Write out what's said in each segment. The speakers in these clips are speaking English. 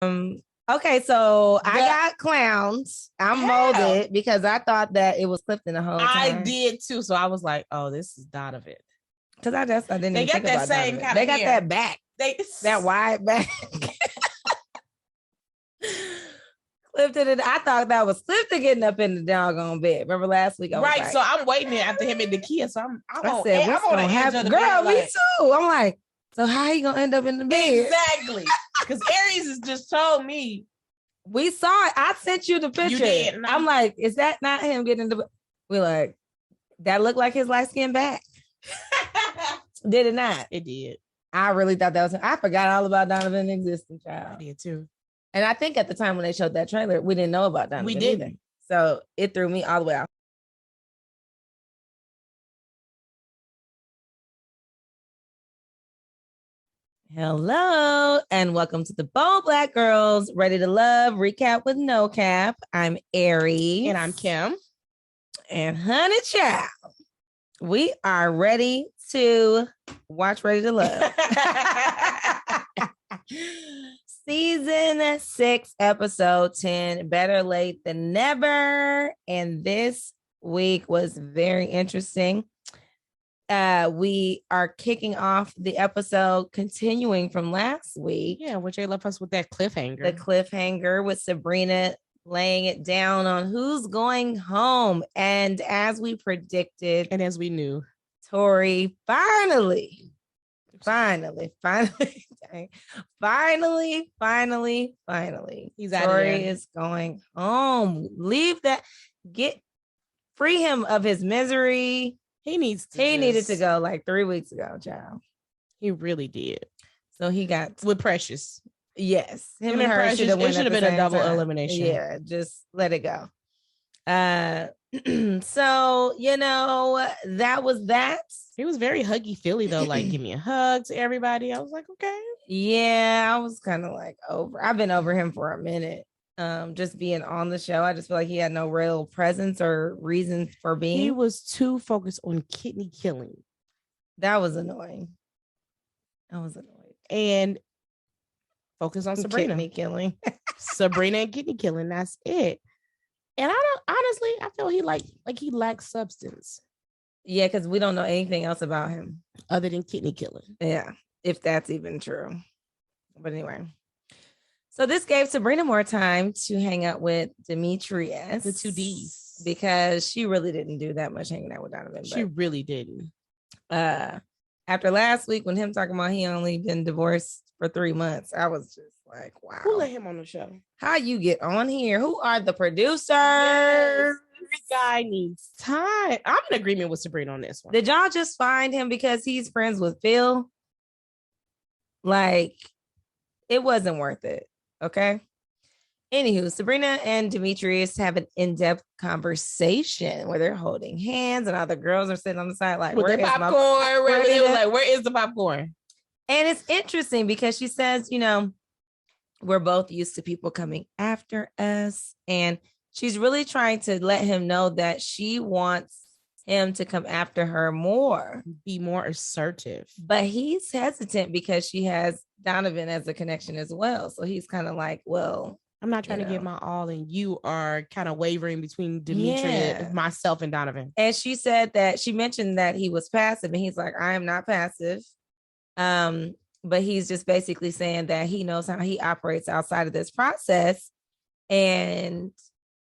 Okay, so I got clowns. I'm molded because I thought that it was Clifton the whole time. I did too. So I was like, oh, this is Donovan. Because I didn't even think about Donovan. They got that back. That wide back. Clifton, I thought that was Clifton getting up in the doggone bed. Remember last week? Right. So I'm waiting there after him and Dakia. So I said, what's going to happen? Girl, me too. I'm like, so how you gonna end up in the bed? Exactly. Because Aries has just told me. We saw it. I sent you the picture. You did. I'm like, is that not him getting in the bed? We're like, that looked like his light skin back. Did it not? It did. I really thought that was him. I forgot all about Donovan existing, child. I did too. And I think at the time when they showed that trailer, we didn't know about Donovan. We didn't. Either. So it threw me all the way off. Hello, and welcome to the Bold Black Girls Ready to Love Recap with No Cap. I'm Aries. And I'm Kim. And honey child, we are ready to watch Ready to Love. Season 6, episode 10, Better Late Than Never. And this week was very interesting. We are kicking off the episode continuing from last week. Yeah, which they left us with that cliffhanger. The cliffhanger with Sabrina laying it down on who's going home. And as we predicted, and as we knew, Tori finally, he's out Tori of there. is going home. Leave that, free him of his misery. He needed to go like 3 weeks ago, child. He really did. So he got with Precious. Yes. Him and Precious. It should have been a double elimination. Yeah, just let it go. So, that was that. He was very huggy feely though, like give me a hug to everybody. I was like, okay. Yeah, I was kind of like I've been over him for a minute. Just being on the show. I just feel like he had no real presence or reason for being. He was too focused on kidney killing. That was annoying. And focus on Sabrina. Kidney killing. Sabrina and kidney killing. That's it. And I feel he he lacks substance. Yeah, because we don't know anything else about him. Other than kidney killing. Yeah, if that's even true. But anyway. So this gave Sabrina more time to hang out with Demetrius. The 2Ds. Because she really didn't do that much hanging out with Donovan. She really didn't. After last week, when him talking about he only been divorced for 3 months, I was just like, wow. Who let him on the show? How you get on here? Who are the producers? Yes, this guy needs time. I'm in agreement with Sabrina on this one. Did y'all just find him because he's friends with Phil? Like, it wasn't worth it. Okay. Anywho, Sabrina and Demetrius have an in-depth conversation where they're holding hands and all the girls are sitting on the side like, with their popcorn. Where is the popcorn? And it's interesting because she says, we're both used to people coming after us. And she's really trying to let him know that she wants him to come after her more. Be more assertive. But he's hesitant because she has Donovan as a connection as well. So he's kind of like, well, I'm not trying to give my all, and you are kind of wavering between Demetrius, myself, and Donovan. And she said that she mentioned that he was passive, and he's like, I am not passive. But he's just basically saying that he knows how he operates outside of this process. And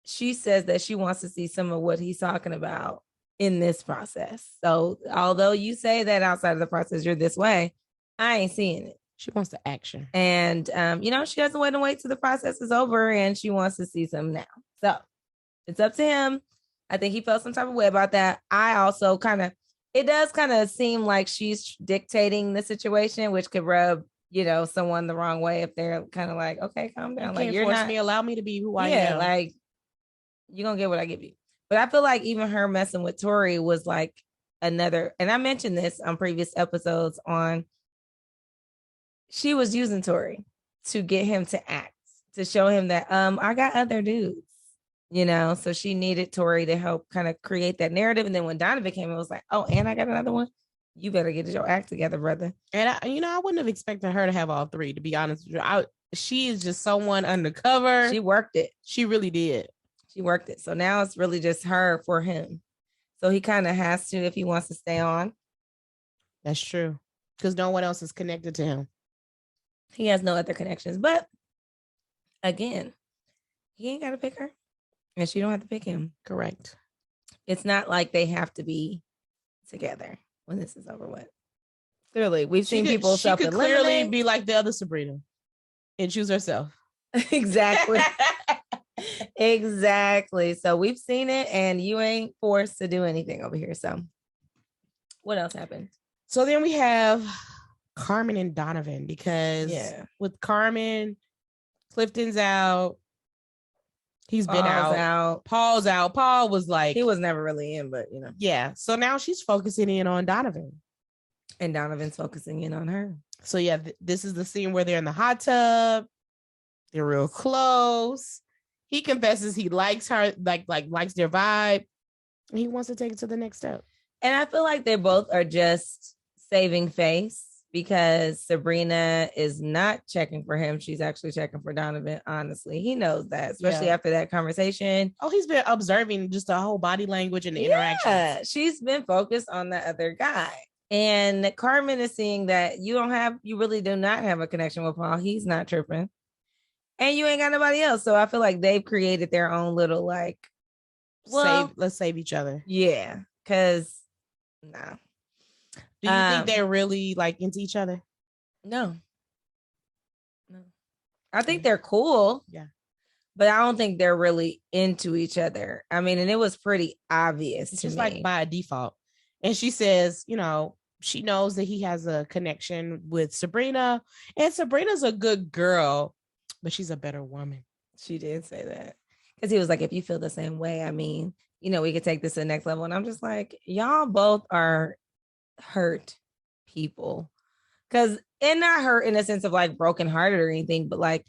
she says that she wants to see some of what he's talking about in this process. So although you say that outside of the process, you're this way, I ain't seeing it. She wants the action. And, she doesn't want to wait till the process is over, and she wants to see some now. So it's up to him. I think he felt some type of way about that. I also it does kind of seem like she's dictating the situation, which could rub, someone the wrong way if they're kind of like, okay, calm down. You can't force me, allow me to be who I am. Yeah, like, you're going to get what I give you. But I feel like even her messing with Tori was like another, and I mentioned this on previous episodes she was using Tori to get him to act, to show him that I got other dudes, so she needed Tori to help kind of create that narrative. And then when Donovan came, it was like, oh, and I got another one. You better get your act together, brother. And I wouldn't have expected her to have all three, to be honest with you. she is just someone undercover. She worked it. She really did. She worked it. So now it's really just her for him. So he kind of has to if he wants to stay on. That's true. Because no one else is connected to him. He has no other connections. But again, he ain't got to pick her. And she don't have to pick him. Correct. It's not like they have to be together when this is over with. Clearly, we've seen people self-eliminate. She could clearly be like the other Sabrina and choose herself. Exactly. Exactly. So we've seen it, and you ain't forced to do anything over here. So what else happened? So then we have Carmen and Donovan, because with Carmen, Clifton's out. He's been out. Paul's out. Paul was like, he was never really in, but yeah. So now she's focusing in on Donovan, and Donovan's focusing in on her. So yeah, this is the scene where they're in the hot tub. They're real close. He confesses he likes her, likes their vibe, and he wants to take it to the next step. And I feel like they both are just saving face, because Sabrina is not checking for him. She's actually checking for Donovan. Honestly, he knows that, especially after that conversation. Oh, he's been observing just the whole body language and the interaction. She's been focused on the other guy. And Carmen is seeing that you really do not have a connection with Paul. He's not tripping. And you ain't got nobody else. So I feel like they've created their own little let's save each other. Yeah. Cause nah. Do you think they're really into each other? No. I think they're cool. Yeah. But I don't think they're really into each other. I mean, and it was pretty obvious. It's just like by default. And she says, she knows that he has a connection with Sabrina, and Sabrina's a good girl, but she's a better woman. She did say that, because he was like, if you feel the same way, I mean, we could take this to the next level. And I'm just like, y'all both are hurt people, because and not hurt in a sense of brokenhearted or anything, but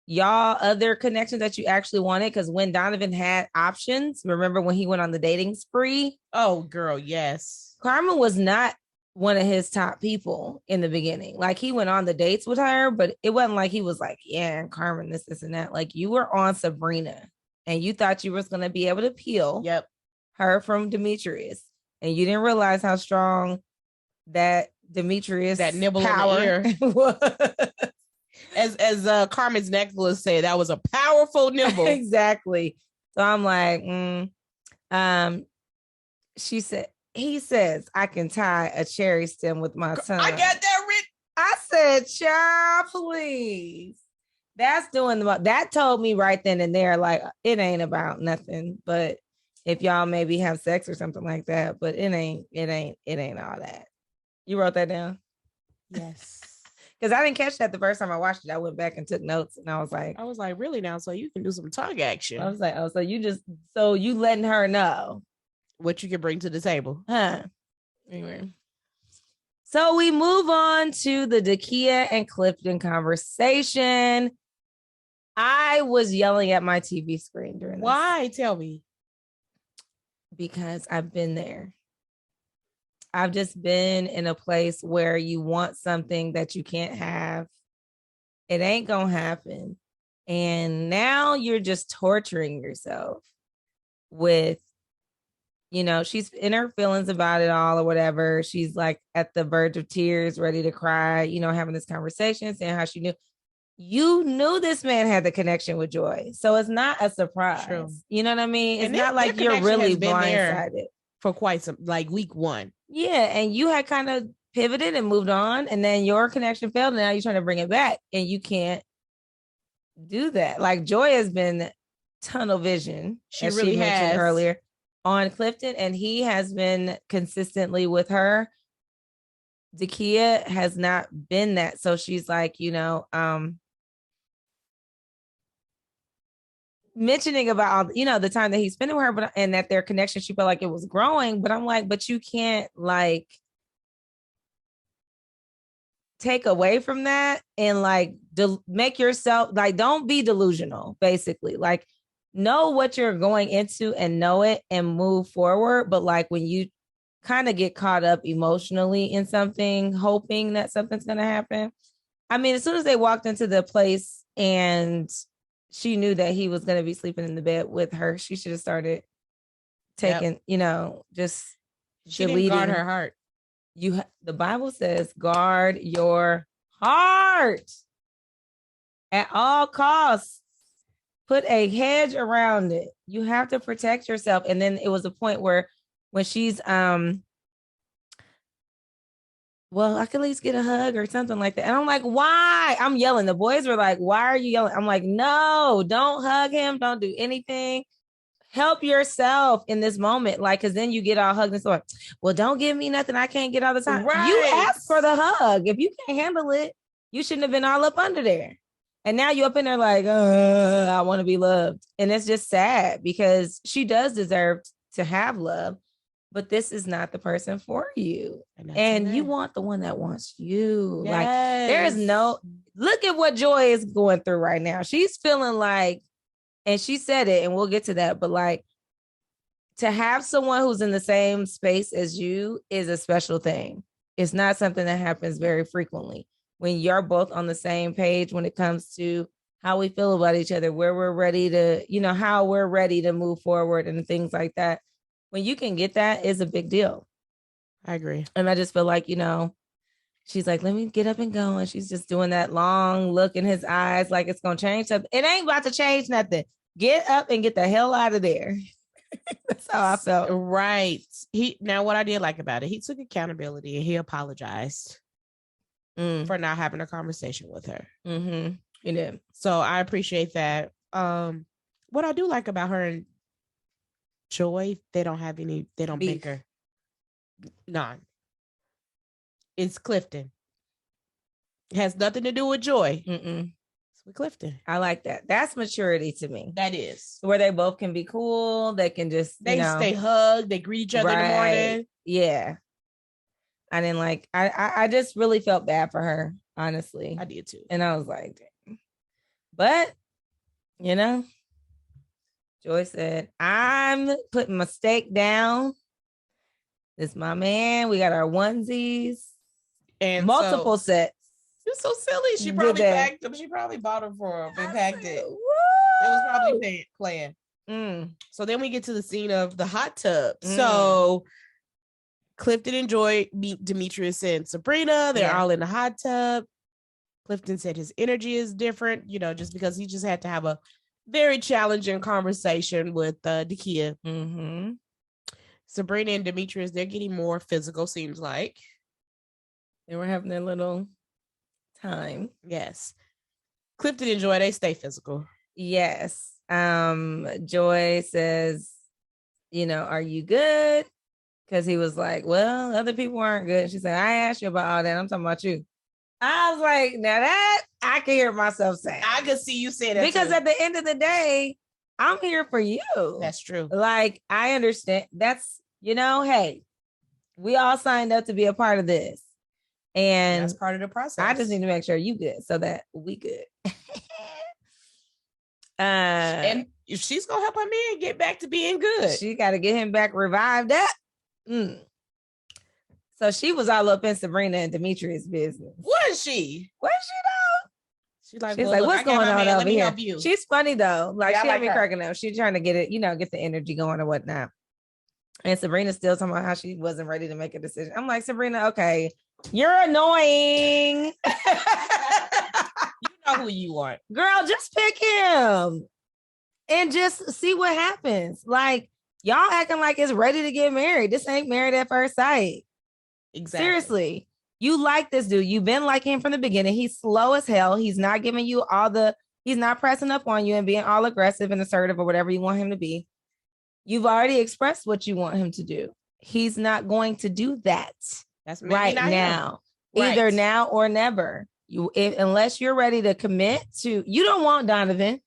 y'all other connections that you actually wanted. Because when Donovan had options, remember when he went on the dating spree? Oh, girl, yes. Carmen was not one of his top people in the beginning. He went on the dates with her, but it wasn't like he was like, yeah, and Carmen, this and that. You were on Sabrina, and you thought you was going to be able to peel her from Demetrius, and you didn't realize how strong that Demetrius, that nibble power in the ear was. As Carmen's necklace said, that was a powerful nibble. Exactly. So I'm like, he says, I can tie a cherry stem with my tongue. I got that written. I said, child, please. That's doing that told me right then and there, it ain't about nothing, but if y'all maybe have sex or something like that, but it ain't all that. You wrote that down? Yes. Because I didn't catch that the first time I watched it. I went back and took notes, and I was like, really now? So you can do some tongue action. I was like, oh, so you letting her know what you can bring to the table. Huh. Anyway. So we move on to the Dakia and Clifton conversation. I was yelling at my TV screen during this. Why? Tell me. Because I've been there. I've just been in a place where you want something that you can't have. It ain't gonna happen. And now you're just torturing yourself with, she's in her feelings about it all or whatever. She's at the verge of tears, ready to cry, having this conversation, saying how she knew. You knew this man had the connection with Joy. So it's not a surprise. True. You know what I mean? It's not like you're really blindsided. For quite some, week one. Yeah, and you had kind of pivoted and moved on, and then your connection failed, and now you're trying to bring it back, and you can't do that. Joy has been tunnel vision, she mentioned earlier, on Clifton, and he has been consistently with her. Dakia has not been that, so she's mentioning about the time that he spent with her, and that their connection, she felt like it was growing, but I'm like, but you can't take away from that and make yourself don't be delusional, basically. Know what you're going into and know it and move forward. But when you kind of get caught up emotionally in something, hoping that something's going to happen, I mean, as soon as they walked into the place and she knew that he was going to be sleeping in the bed with her, she should have started taking, just she didn't guard her heart. The Bible says, guard your heart at all costs. Put a hedge around it. You have to protect yourself. And then it was a point where when she's well, I could at least get a hug or something like that. And I'm like, why? I'm yelling. The boys were like, why are you yelling? I'm like, no, don't hug him. Don't do anything. Help yourself in this moment. Like, because then you get all hugged and so, well, don't give me nothing I can't get all the time. Right. You asked for the hug. If you can't handle it, you shouldn't have been all up under there. And now you up in there like, I want to be loved. And it's just sad because she does deserve to have love. But this is not the person for you. And you want the one that wants you. Yes. Like, there is look at what Joy is going through right now. She's feeling like, and she said it, and we'll get to that, but like, to have someone who's in the same space as you is a special thing. It's not something that happens very frequently. When you're both on the same page when it comes to how we feel about each other, where we're ready to, how we're ready to move forward and things like that. When you can get that is a big deal. I agree. And I just feel like, she's like, let me get up and go. And she's just doing that long look in his eyes like it's going to change something. It ain't about to change nothing. Get up and get the hell out of there. That's how I felt. Right. Now, what I did like about it, he took accountability and he apologized for not having a conversation with her. Mm-hmm. He did. So I appreciate that. What I do like about her and Joy, they don't bicker. None. It's Clifton. It has nothing to do with Joy. It's with Clifton. I like that. That's maturity to me. That is. Where they both can be cool. They can just, stay hugged. They greet each other in the morning. Yeah. I didn't like, I just really felt bad for her, honestly. I did too. And I was like, dang. But, Joy said, I'm putting my stake down. This is my man. We got our onesies and multiple sets. You're so silly. She probably packed them. She probably bought them for him and packed it. It was probably planned. So then we get to the scene of the hot tub. So Clifton and Joy meet Demetrius and Sabrina. They're all in the hot tub. Clifton said his energy is different, just because he just had to have a very challenging conversation with Dakia. Mm-hmm. Sabrina and Demetrius, they're getting more physical, seems like. They were having their little time. Yes. Clifton and Joy, they stay physical. Yes. Joy says, are you good? Because he was like, well, other people aren't good. She said, I asked you about all that. I'm talking about you. I was like, now that I can hear myself saying. I could see you say that because too. At the end of the day, I'm here for you. That's true. Like, I understand. That's, hey, we all signed up to be a part of this. And that's part of the process. I just need to make sure you good so that we good. And if she's going to help her man get back to being good. She got to get him back revived up. So she was all up in Sabrina and Demetrius' business. Was she? Was she though? She's like, what's going on over here? She's funny though. Like, she had me cracking up. She's trying to get it, get the energy going or whatnot. And Sabrina's still talking about how she wasn't ready to make a decision. I'm like, Sabrina, okay, you're annoying. You know who you want. Girl, just pick him and just see what happens. Like, y'all acting like it's ready to get married. This ain't married at first sight. Exactly. Seriously. You like this dude. You've been liking him from the beginning. He's slow as hell. He's not giving you he's not pressing up on you and being all aggressive and assertive or whatever you want him to be. You've already expressed what you want him to do. He's not going to do that. That's right now. Either now or never. Unless you're ready to commit to, you don't want Donovan.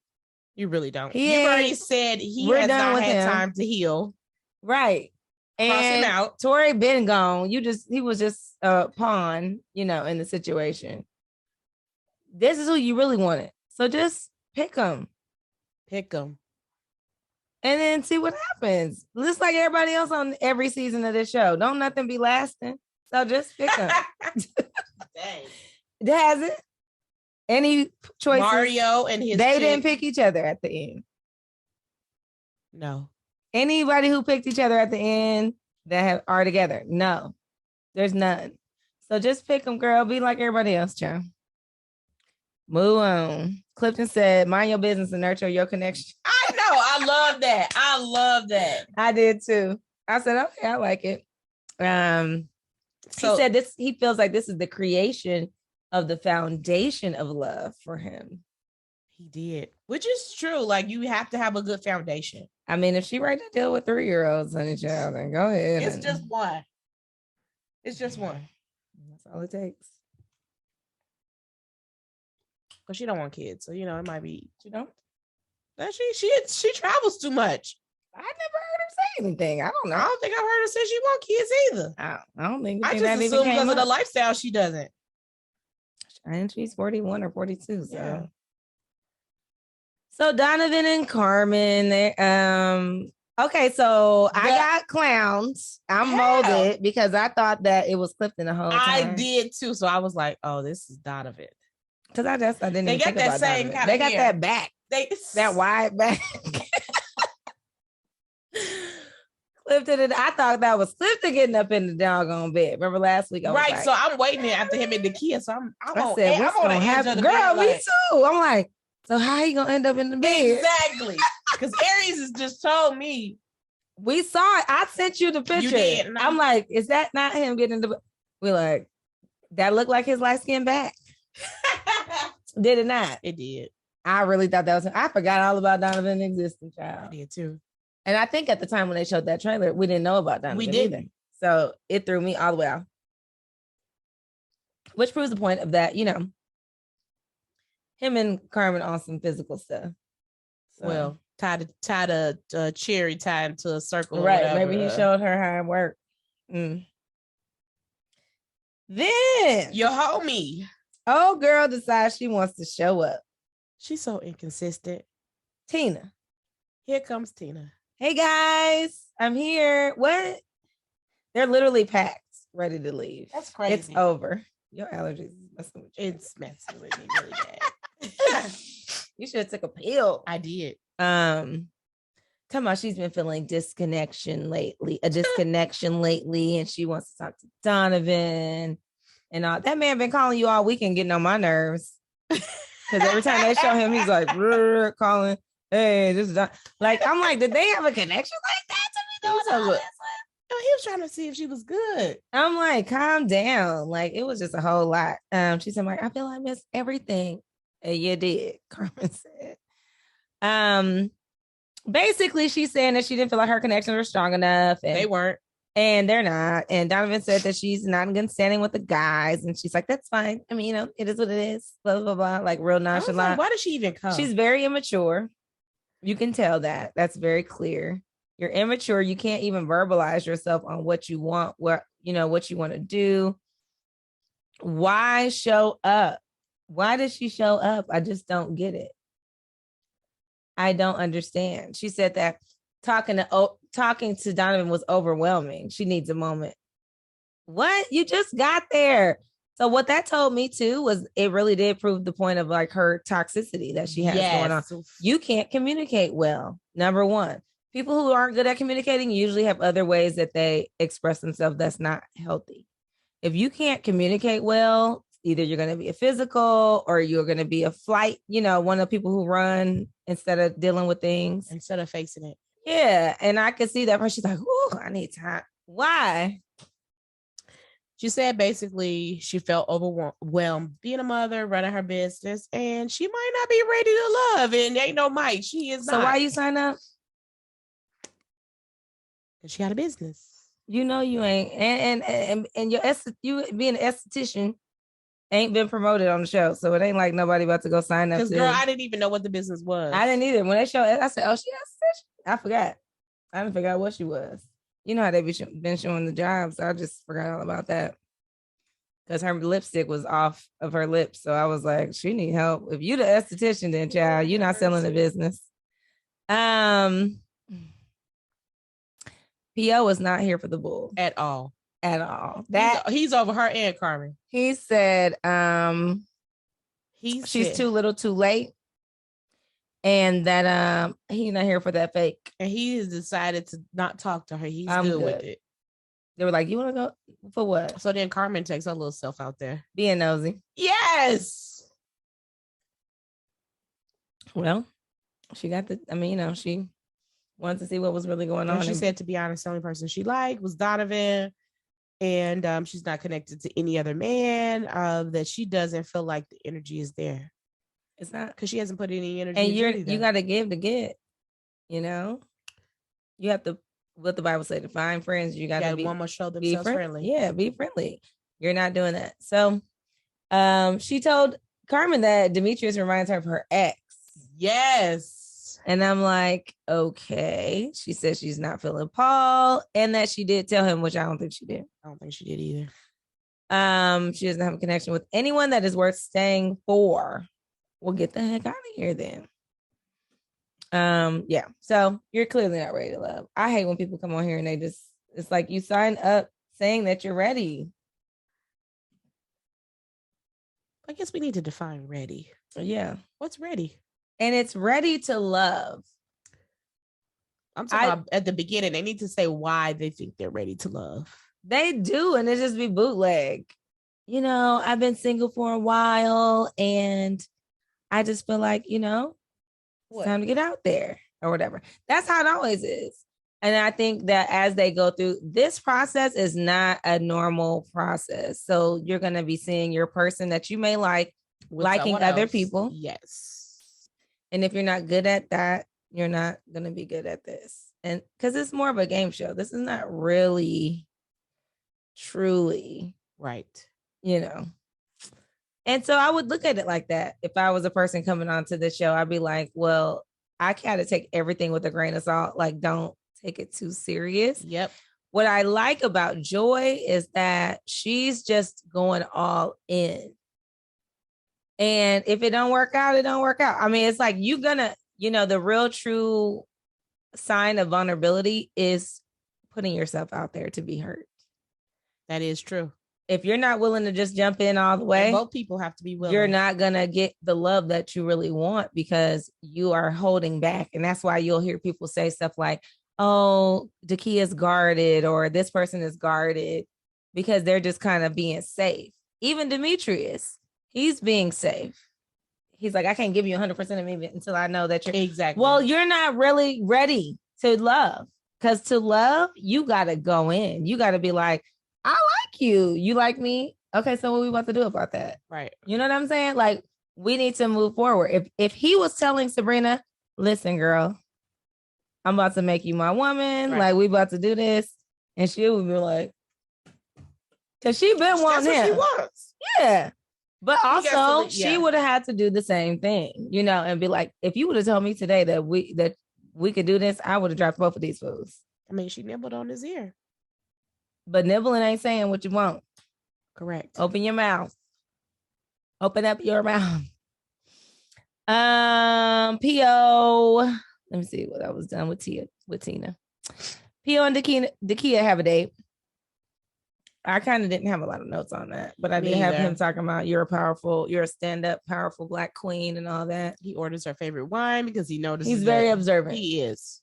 You really don't. You've already said he has not had time to heal. Right. And out. Tori been gone. He was just a pawn, in the situation. This is who you really wanted. So just pick him. Pick him. And then see what happens. Just like everybody else on every season of this show. Don't nothing be lasting. So just pick him. Dang. Has it? Any choices? Mario and his They didn't pick each other at the end. No. Anybody who picked each other at the end that are together? No. There's none. So just pick them, girl. Be like everybody else, child. Move on. Clifton said, mind your business and nurture your connection. I know. I love that. I love that. I did too. I said, okay, I like it. He said this, he feels like this is the creation of the foundation of love for him. He did, which is true. Like, you have to have a good foundation. I mean, if she writes a deal with 3-year-olds on each other, then go ahead. It's just one. It's just one. That's all it takes. Because she don't want kids, so it might be. She don't. She travels too much. I never heard her say anything. I don't know. I don't think I've heard her say she want kids either. I don't think. I just assume because of the lifestyle she doesn't. And she's 41 or 42. So. Yeah. So Donovan and Carmen, okay, so I got clowns. I'm molded because I thought that it was Clifton the whole time. I did too. So I was like, oh, this is Donovan. Because I didn't even think about Donovan. They got that back. That wide back. Clifton, I thought that was Clifton getting up in the doggone bed. Remember last week? Right, so I'm waiting after him and Dakia. So I'm on the edge of the girl, bed, me too. I'm like, so how he gonna end up in the bed? Exactly. Because Aries has just told me. We saw it. I sent you the picture. You did. I'm like, is that not him getting in the bed? We're like, that looked like his light skin back. Did it not? It did. I really thought that was him. I forgot all about Donovan existing, child. I did too. And I think at the time when they showed that trailer, we didn't know about Donovan. We didn't. Either. So it threw me all the way off. Which proves the point of that, him and Carmen on some physical stuff. So. Well, tied a cherry tie into a circle. Right. Maybe he showed her how it worked. Then your homie. Oh, girl decides she wants to show up. She's so inconsistent. Tina. Here comes Tina. Hey guys, I'm here. What? They're literally packed, ready to leave. That's crazy. It's over. Your allergies is messing with you. It's messing with me really bad. You should have took a pill. I did. Talking about she's been feeling a disconnection lately, and she wants to talk to Donovan and all. That man been calling you all weekend, getting on my nerves. Because every time they show him, he's like calling. Hey, this is like, I'm like, did they have a connection like that to me? He was trying to see if she was good. I'm like, calm down. Like, it was just a whole lot. She said, like, I feel I missed everything. And you did, Carmen said. Basically, she's saying that she didn't feel like her connections were strong enough. And they weren't. And they're not. And Donovan said that she's not in good standing with the guys. And she's like, that's fine. I mean, it is what it is. Blah, blah, blah. Like, real nonchalant. Like, why did she even come? She's very immature. You can tell that. That's very clear. You're immature. You can't even verbalize yourself on what you want, what you want to do. Why show up? Why does she show up? I just don't get it. I don't understand. She said that talking to Donovan was overwhelming. She needs a moment. What? You just got there. So what that told me too was it really did prove the point of like her toxicity that she has going on. You can't communicate well. Number one, people who aren't good at communicating usually have other ways that they express themselves that's not healthy. If you can't communicate well, either you're going to be a physical or you're going to be a flight, one of the people who run instead of dealing with things. Instead of facing it. Yeah. And I could see that. She's like, oh, I need time. Why? She said basically she felt overwhelmed being a mother, running her business, and she might not be ready to love. And ain't no might. She is not. So why you sign up? Because she had a business. You ain't. And you being an esthetician ain't been promoted on the show. So it ain't like nobody about to go sign up. Because girl, I didn't even know what the business was. I didn't either. When they showed it, I said, oh, she esthetician? I forgot. I didn't forget what she was. You know how they been showing the jobs. I just forgot all about that. Because her lipstick was off of her lips. So I was like, she need help. If you the esthetician, then child, you're not selling the business. P.O. was not here for the bull. At all. At all. He's over her and Carmen. He said, she's too little too late. And that he's not here for that fake. And he has decided to not talk to her. He's good with it. They were like, you want to go for what? So then Carmen takes her little self out there. Being nosy. Yes. Well, she got she wanted to see what was really going on. She said, to be honest, the only person she liked was Donovan. And she's not connected to any other man. That she doesn't feel like the energy is there. It's not, because she hasn't put any energy. And you got to give to get. You have to. What the Bible said: to find friends, you got to be. One must show themselves friendly. Yeah, be friendly. You're not doing that. So, she told Carmen that Demetrius reminds her of her ex. Yes. And I'm like, okay. She said she's not feeling Paul, and that she did tell him, which I don't think she did. I don't think she did either. She doesn't have a connection with anyone that is worth staying for. Well, get the heck out of here then. Yeah. So you're clearly not ready to love. I hate when people come on here and it's like you sign up saying that you're ready. I guess we need to define ready. Yeah. What's ready? And it's ready to love. I'm talking about at the beginning. They need to say why they think they're ready to love. They do. And it just be bootleg. I've been single for a while and I just feel like, it's time to get out there or whatever. That's how it always is. And I think that as they go through, this process is not a normal process. So you're going to be seeing your person that you may like, liking other people. Yes. And if you're not good at that, you're not going to be good at this. And because it's more of a game show. This is not really, truly. Right. And so I would look at it like that. If I was a person coming onto the show, I'd be like, well, I gotta take everything with a grain of salt. Like, don't take it too serious. Yep. What I like about Joy is that she's just going all in. And if it don't work out, it don't work out. I mean, it's like the real true sign of vulnerability is putting yourself out there to be hurt. That is true. If you're not willing to just jump in all the way, and both people have to be willing. You're not going to get the love that you really want because you are holding back. And that's why you'll hear people say stuff like, oh, Dakia is guarded or this person is guarded because they're just kind of being safe. Even Demetrius, he's being safe. He's like, I can't give you 100% of me until I know that you're exactly. Well, you're not really ready to love because to love, you got to go in. You got to be like, I like you. You like me? Okay, so what we about to do about that? Right. You know what I'm saying? Like, we need to move forward. If he was telling Sabrina, listen, girl, I'm about to make you my woman. Right. Like, we about to do this. And she would be like, because she been wanting him. She wants. Yeah. But also, she would have had to do the same thing, and be like, if you would have told me today that we could do this, I would have dropped both of these fools. I mean, she nibbled on his ear. But nibbling ain't saying what you want. Correct. Open your mouth. Open up your mouth. P.O. Let me see what I was done with Tina. P.O. and Dakia have a date. I kind of didn't have a lot of notes on that, but I did have him talking about you're a stand-up, powerful Black queen and all that. He orders her favorite wine because he notices he's very observant. He is.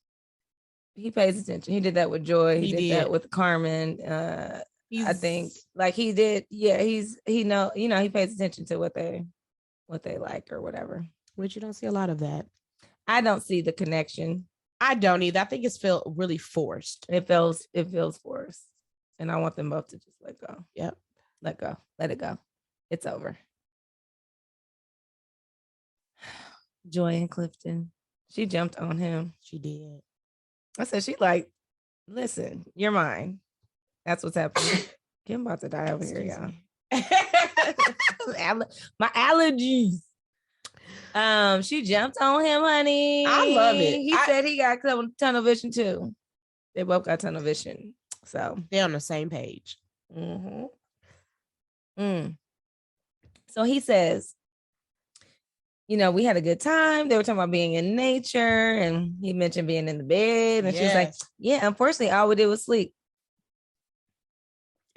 He pays attention. He did that with Joy. He did that with Carmen. I think like he did. Yeah, he pays attention to what they like or whatever. Which you don't see a lot of that. I don't see the connection. I don't either. I think it's felt really forced. It feels forced. And I want them both to just let go. Yep. Let go. Let it go. It's over. Joy and Clifton. She jumped on him. She did. I said, she like, listen, you're mine. That's what's happening. I'm about to die over here, y'all. My allergies. She jumped on him, honey. I love it. He said he got tunnel vision too. They both got tunnel vision. So they're on the same page. Mm-hmm. So he says, we had a good time. They were talking about being in nature, and he mentioned being in the bed. And she was like, yeah, unfortunately, all we did was sleep.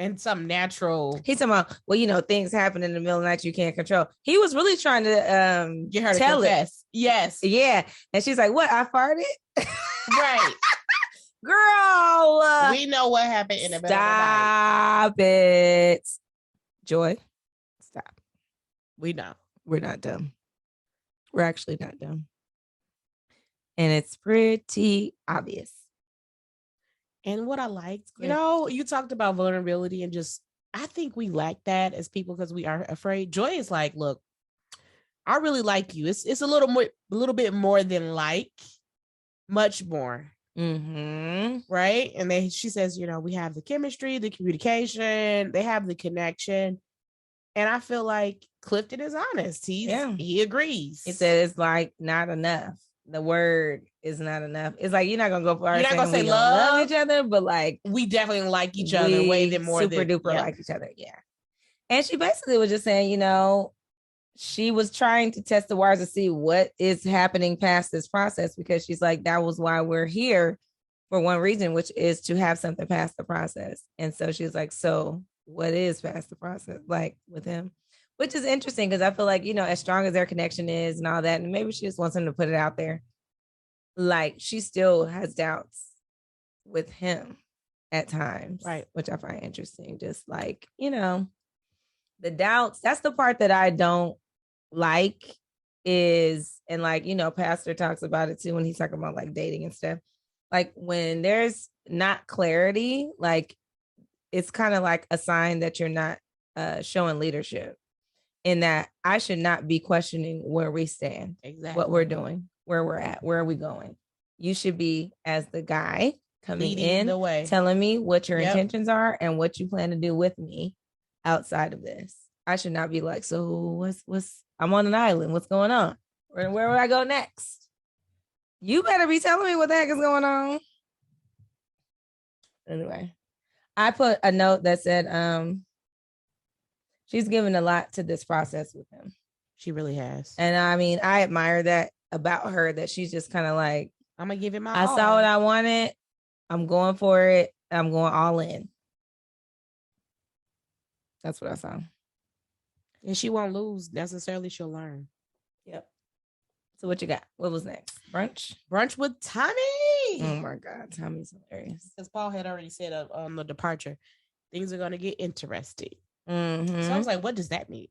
and some natural. He's talking about, well, things happen in the middle of the night you can't control. He was really trying to get her to confess. Yes. Yeah. And she's like, what? I farted? Right. Girl. We know what happened in the middle of the night. Stop it. Joy. Stop. We know. We're not dumb. We're actually not dumb. And it's pretty obvious. And what I liked, you talked about vulnerability and just, I think we lack that as people because we are afraid. Joy is like, look, I really like you. It's a little bit more than like, much more. Mm-hmm. Right. And then she says, we have the chemistry, the communication, they have the connection. And I feel like Clifton is honest. He agrees. He said it's like not enough. The word is not enough. It's like you're not gonna go for you're not gonna say love each other, but like we definitely like each other way than more super duper like each other. Yeah. And she basically was just saying, she was trying to test the waters to see what is happening past this process, because she's like, that was why we're here for one reason, which is to have something past the process. And so she's like, so what is past the process like with him? Which is interesting because I feel like, as strong as their connection is and all that, and maybe she just wants him to put it out there, like she still has doubts with him at times. Right. Which I find interesting. Just like, the doubts, that's the part that I don't like is, and like, Pastor talks about it too when he's talking about like dating and stuff. Like when there's not clarity, like it's kind of like a sign that you're not showing leadership. In that I should not be questioning where we stand, exactly what we're doing, where we're at, where are we going. You should be, as the guy coming leading in the way, telling me what your intentions are and what you plan to do with me outside of this. I should not be like, so what's I'm on an island. What's going on? Where would I go next? You better be telling me what the heck is going on. Anyway, I put a note that said, she's given a lot to this process with him. She really has. And I mean, I admire that about her, that she's just kind of like, I'm going to give it my all. I saw what I wanted. I'm going for it. I'm going all in. That's what I saw. And she won't lose necessarily. She'll learn. Yep. So what you got? What was next? Brunch? Brunch with Tommy. Oh my God. Tommy's hilarious. Because Paul had already said on the departure, things are going to get interesting. Mm-hmm. So I was like, what does that mean?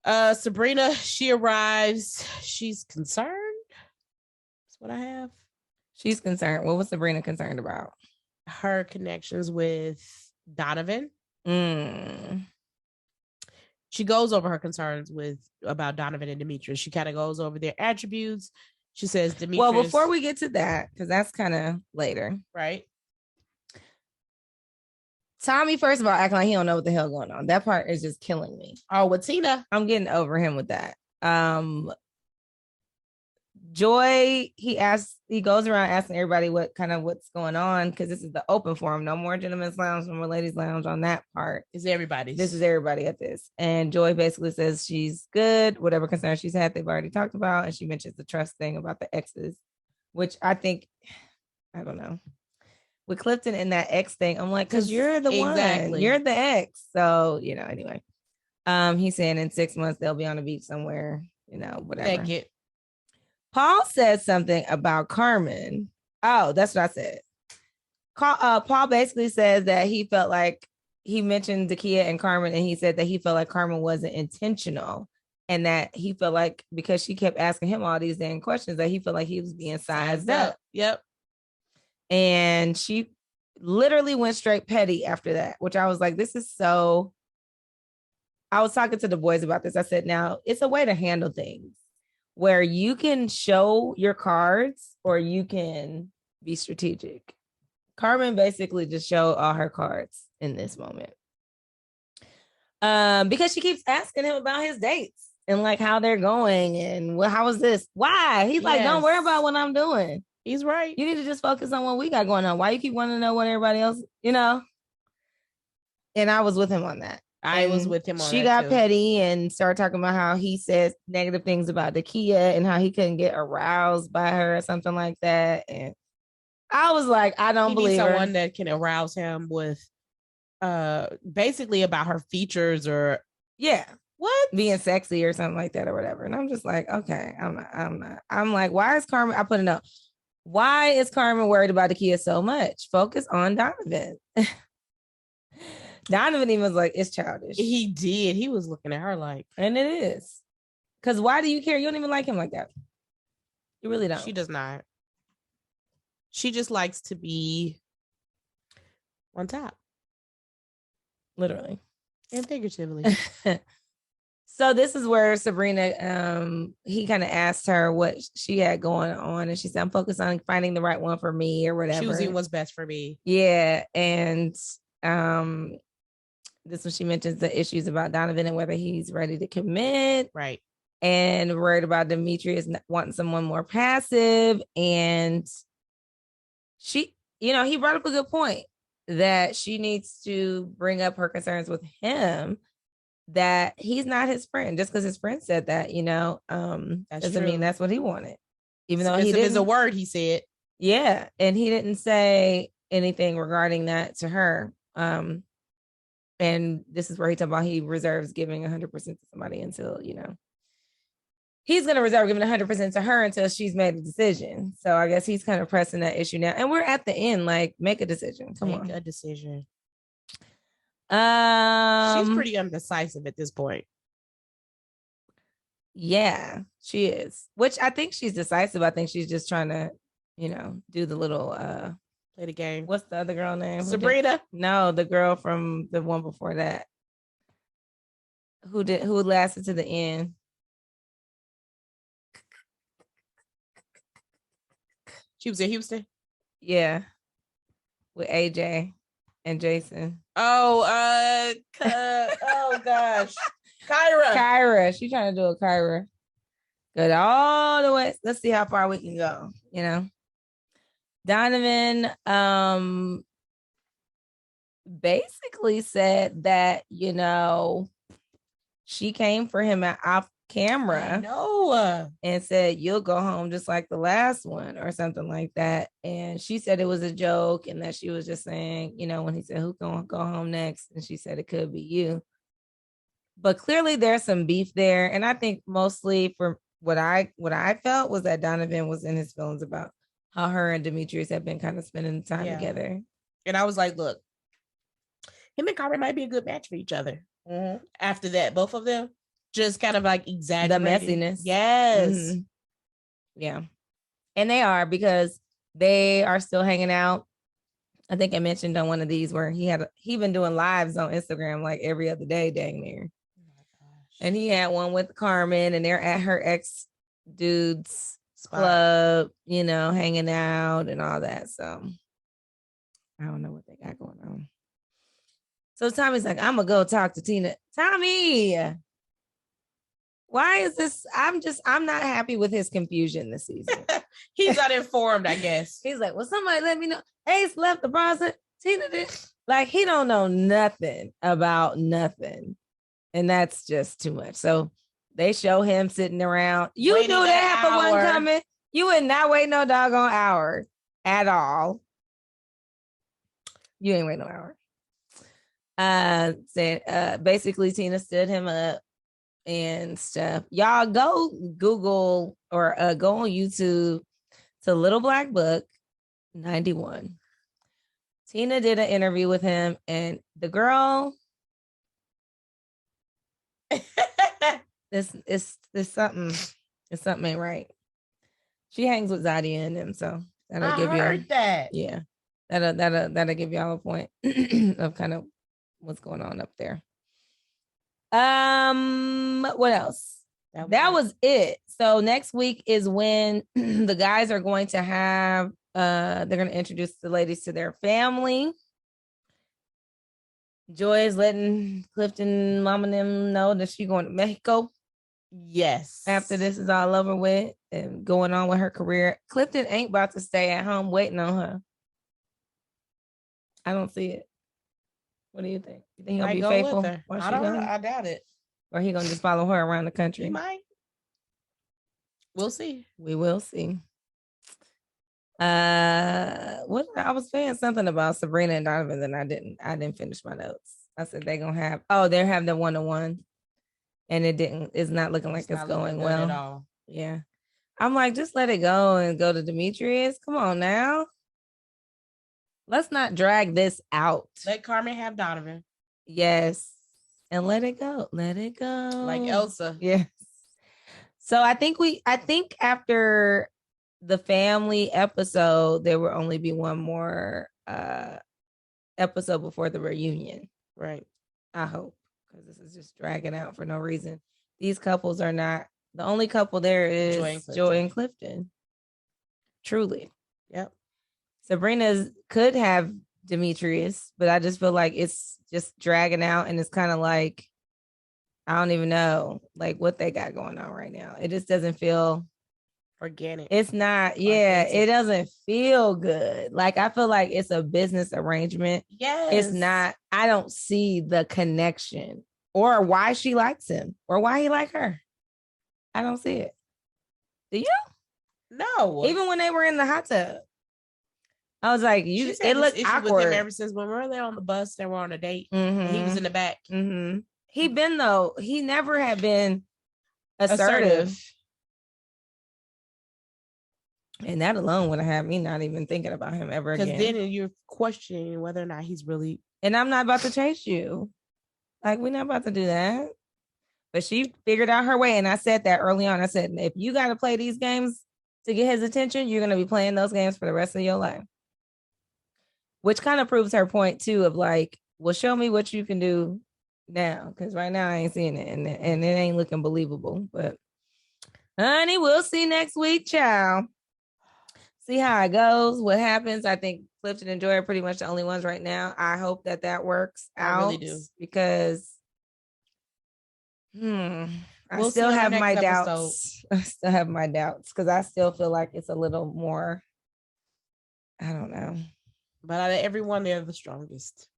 Sabrina, she arrives. She's concerned. That's what I have. She's concerned. What was Sabrina concerned about? Her connections with Donovan. She goes over her concerns about Donovan and Demetrius. She kind of goes over their attributes. She says Demetrius. Well, before we get to that, because that's kind of later. Right. Tommy, first of all, acting like he don't know what the hell going on. That part is just killing me. Oh, with Tina. I'm getting over him with that. Joy, he goes around asking everybody what's going on, because this is the open forum. No more gentlemen's lounge, no more ladies' lounge on that part. It's everybody's. This is everybody at this. And Joy basically says she's good. Whatever concerns she's had, they've already talked about. And she mentions the trust thing about the exes, which I think, I don't know. With Clifton and that ex thing, I'm like, because you're the one. You're the ex. So, anyway. He's saying in 6 months they'll be on the beach somewhere, whatever. Thank you. Paul said something about Carmen. Oh, that's what I said. Paul basically says that he felt like he mentioned Dakia and Carmen, and he said that he felt like Carmen wasn't intentional, and that he felt like because she kept asking him all these damn questions, that he felt like he was being sized up. Yep. And she literally went straight petty after that, which I was like, this is so. I was talking to the boys about this. I said, now it's a way to handle things where you can show your cards or you can be strategic. Carmen basically just showed all her cards in this moment. Because she keeps asking him about his dates and like how they're going and how is this? Why? He's like, don't worry about what I'm doing. He's right. You need to just focus on what we got going on. Why you keep wanting to know what everybody else, And I was with him on that. I was with him on she got petty and started talking about how he says negative things about Dakia and how he couldn't get aroused by her or something like that. And I was like, I don't believe someone that can arouse him with basically about her features or what being sexy or something like that or whatever. And I'm just like, okay, I'm not. I'm like, why is Carmen? I put it up. Why is Carmen worried about Dakia so much? Focus on Donovan. Donovan even was like, it's childish. He did. He was looking at her like, and it is. Because why do you care? You don't even like him like that. You really don't. She does not. She just likes to be on top. Literally. And figuratively. So this is where Sabrina, he kind of asked her what she had going on. And she said, I'm focused on finding the right one for me or whatever. Choosing what's best for me. Yeah. And this when she mentions the issues about Donovan and whether he's ready to commit. Right. And worried about Demetrius wanting someone more passive. And she, he brought up a good point that she needs to bring up her concerns with him, that he's not his friend. Just because his friend said that, doesn't mean that's what he wanted. Even though he didn't. It's a word he said. Yeah. And he didn't say anything regarding that to her. And this is where he talked about he reserves giving 100% to somebody until, he's going to reserve giving 100% to her until she's made a decision. So I guess he's kind of pressing that issue now. And we're at the end, like, make a decision. Come on. Make a decision. She's pretty undecisive at this point. Yeah, she is. Which I think she's decisive. I think she's just trying to, do the little play the game. What's the other girl name? Sabrina? No, the girl from the one before that. Who lasted to the end. She was in Houston? Yeah. With AJ and Jason. Oh, oh gosh. Kyra. She's trying to do a Kyra. Good all the way. Let's see how far we can go, Donovan basically said that, she came for him off camera. No. And said, you'll go home just like the last one or something like that. And she said it was a joke and that she was just saying, when he said, who's going to go home next? And she said, it could be you. But clearly there's some beef there. And I think mostly for what I felt was that Donovan was in his feelings about how her and Demetrius have been kind of spending time together. And I was like, look, him and Carmen might be a good match for each other. Mm-hmm. After that, both of them just kind of like exaggerating the messiness. Yes. Mm-hmm. Yeah. And they are, because they are still hanging out. I think I mentioned on one of these where he been doing lives on Instagram like every other day, dang near. And he had one with Carmen and they're at her ex dude's club, hanging out and all that. So I don't know what they got going on. So Tommy's like, I'm going to go talk to Tina. Tommy, why is this? I'm not happy with his confusion this season. He's uninformed, I guess. He's like, well, somebody let me know. Ace left the browser. Tina did. Like, he don't know nothing about nothing. And that's just too much. So they show him sitting around. You knew that happened wasn't coming. You would not wait no doggone hour at all. You ain't wait no hour. Said basically Tina stood him up and stuff. Y'all go Google or go on YouTube to Little Black Book 91. Tina did an interview with him, and the girl, it's something ain't right. She hangs with Zadie and them, so that'll give you that. Yeah, that'll give y'all a point of kind of what's going on up there. What else? That was it. So next week is when the guys are going to have they're going to introduce the ladies to their family. Joy is letting Clifton mom and them know that she's going to Mexico. Yes. After this is all over with and going on with her career. Clifton ain't about to stay at home waiting on her. I don't see it. What do you think? You think he'll be faithful? I doubt it. Or he gonna just follow her around the country? He might. We'll see. We will see. What I was saying something about Sabrina and Donovan, then I didn't finish my notes. I said they're gonna have they're having the 1-on-1, and it's not looking like it's going well at all. Yeah. I'm like, just let it go and go to Demetrius. Come on now. Let's not drag this out. Let Carmen have Donovan. Yes. And let it go. Let it go. Like Elsa. Yes. So I think after the family episode, there will only be one more episode before the reunion. Right. I hope, because this is just dragging out for no reason. These couples are not, the only couple there is Joy and Clifton. Truly. Yep. Sabrina's could have Demetrius, but I just feel like it's just dragging out, and it's kind of like, I don't even know like what they got going on right now. It just doesn't feel organic. It's not, it doesn't feel good. Like, I feel like it's a business arrangement. Yes. It's not, I don't see the connection or why she likes him or why he like her. I don't see it. Do you? No. Even when they were in the hot tub, I was like, it looked awkward. With him ever since when we were there on the bus, they were on a date. Mm-hmm. And he was in the back. Mm-hmm. He never had been assertive. And that alone would have had me not even thinking about him ever again. Because then you're questioning whether or not he's really. And I'm not about to chase you. Like, we're not about to do that. But she figured out her way. And I said that early on. I said, if you got to play these games to get his attention, you're going to be playing those games for the rest of your life. Which kind of proves her point, too, of like, well, show me what you can do now. Because right now I ain't seeing it. And it ain't looking believable. But, honey, we'll see next week, child. See how it goes, what happens. I think Clifton and Joy are pretty much the only ones right now. I hope that works out. I really do. Because I still have my doubts. I still have my doubts because I still feel like it's a little more, I don't know. But out of everyone, they're the strongest.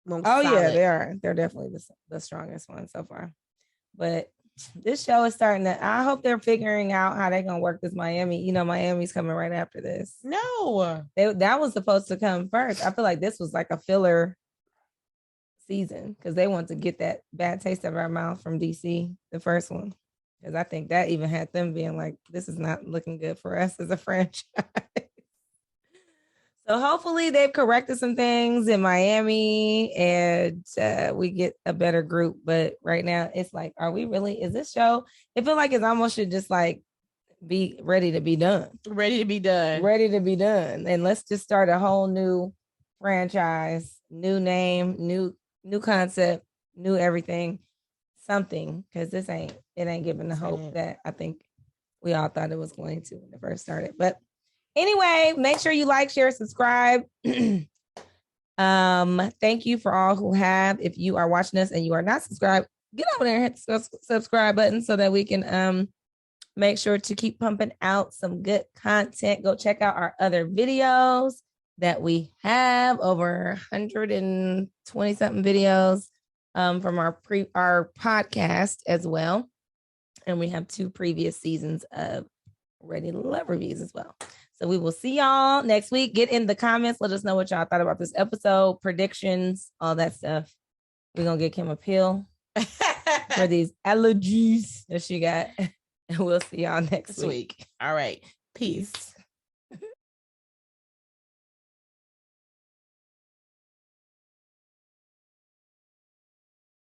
Yeah, they are. They're definitely the strongest one so far. But this show is starting to, I hope they're figuring out how they're going to work this Miami. You know, Miami's coming right after this. No. That was supposed to come first. I feel like this was like a filler season because they want to get that bad taste of our mouth from DC, the first one. Because I think that even had them being like, this is not looking good for us as a franchise. So hopefully they've corrected some things in Miami and we get a better group. But right now it's like, is this show? It feels like it's almost should just like be ready to be done. Ready to be done. And let's just start a whole new franchise, new name, new concept, new everything, something. Because it ain't giving the hope that I think we all thought it was going to when it first started. But anyway, make sure you like, share, subscribe. Thank you for all who have. If you are watching us and you are not subscribed, get over there and hit the subscribe button so that we can make sure to keep pumping out some good content. Go check out our other videos that we have, over 120 something videos from our podcast as well. And we have 2 previous seasons of Ready to Love reviews as well. So we will see y'all next week. Get in the comments. Let us know what y'all thought about this episode, predictions, all that stuff. We're going to get Kim a pill for these allergies that she got. And we'll see y'all next week. All right. Peace.